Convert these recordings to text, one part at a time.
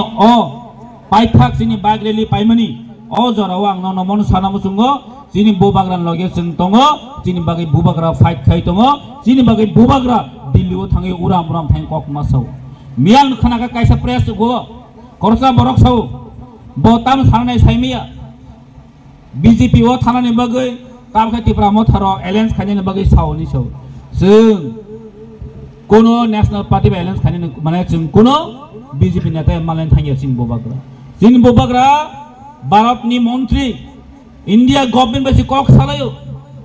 o paithak sini bike rally paimani o jorao ang no mon sanamu sungo sini bubagran loge sing tongo sini bagai bubagra fight khai tongo sini bagai bubagra Delhi o thangi uram thang kok masau miang khana ka kaisa press go korsa borok sau botam sanai saimiya BJP o thanani bagai kam kha tipra mo tharo alliance khani bagai sauni sau sing kono national party alliance khani mane sing kono BJP neta malen thangi sing bobagra Bharat ni mantri India government besi kok salayo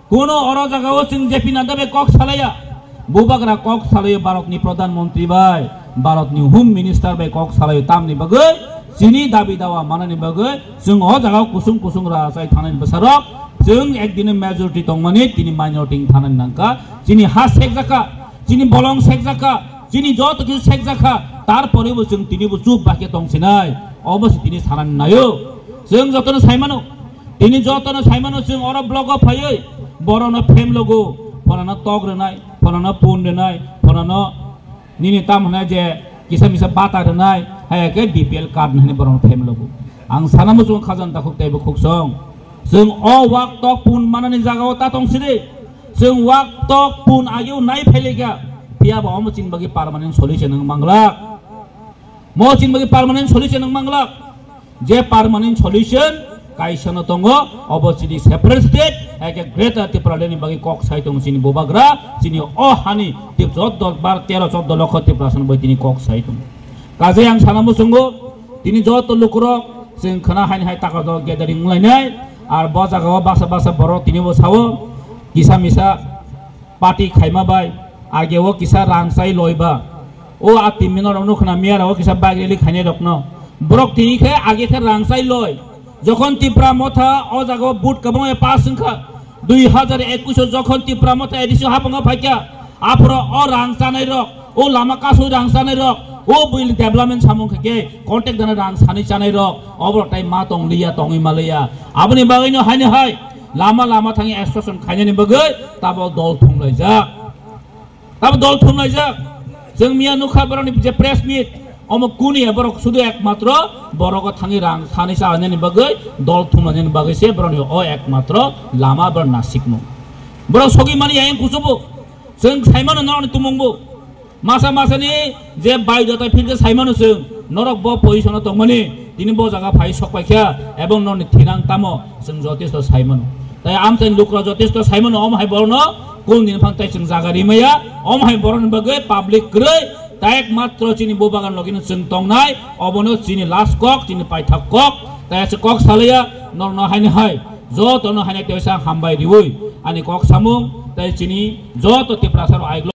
kono oro jaga o sing JP Nadda be kok salaya bubagra kok salayo Bharat ni pradhan mantri bai Bharat ni home minister be kok salayo tamni bagai sini dabi dawa manani bagai sing o jaga kusung ra sai thanan besarok sing ekdin majority tongmani tini minority thanan nangka sini ha sekjaka sini bolong sekjaka sini jot kisu sekjaka tarpore bo sing tini bo chup baki tongsinai obossi tini thanan nayo sing jotono saimano tini jotono saimano sing ora blog of hayoi borona fame logo porana tog renai porana pun renai porana nini tam hana je kisa misa bata renai hai ke BPL card nani borona fame logo ang sanamo sung khazan ta khuk taibo khuk song sing o wak tok pun manani jaga o ta tongside sing wak tok pun ageu nai phelega pia ba mo chin bagi permanent solution ng manglak mo chin bagi permanent solution ng manglak je permanent solution kaisana tongo obosidi separate state eke greater Tripura bagi kok sai tong sini bobagra sini o hani tip 12 লক্ষ Tripura boi tini kok sai tong kaje yang sanamu sunggo tini joto lukro sing khana hain hai taka do gathering lainai ar bojaga basa boro tini bo sawo kisa misa party khaima bai age o kisa rangsai loiba o ati minor onu khana miara o kisa bageli khane rokno brok tini khe age khe rangsai loi যখন ত্রিপুরা মথা ও জাগো বুট কবং A pass সংখ্যা 2021 যখন ত্রিপুরা মথা ADC হাপং ফাইকা আপর ও রাংসানাই rock ও Lama Kasu রাংসানাই rock ও বিল development সামং খকে contact দানা রাংসানি চানাই rock অবর টাই মা তং লিয়া তংই মালয়া আপনি বাগাইনো হাইনি high Lama থাঙি expression খাইনি বাগৈ তাবো দল থুমলাইজাক जों मिया नुखा बरनि जे प्रेस मीट अम कुनि बरक सुदु एकमात्र बरक थाङि रां सानै सानै बागै दल थुमनानै बागै से बरनि अ एकमात्र लामा बर नासिकनो बर सगि मानि आयन कुसुबो जों साइमान नरनि तुमंबो मासानि जे बायदता फिरके साइमान जों नरक ब पजिसन दंमनि दिनि ब जागा फाइ सकपाइखा एबं नरनि थिनां तामो जों जथेष्ट साइमान ताइ आमसाइन लुक्र जथेष्ट साइमान अम हाइ बरनो कोन दिन फांताइ जों जागा रिमाया अम हाइ बरनि बागै पब्लिक ग्रै ताइक मात्र चिनी बोबागान लगिन जों तंनाय अबनो चिनी लास्ट कक चिनी पाइथा कक ताइसे कक सालया नरन हाइने हाइ जत न हाइने तेसा हामबाय दिवै अनि कक सामुं ताइ चिनी जत तेप्रासार आइग्लो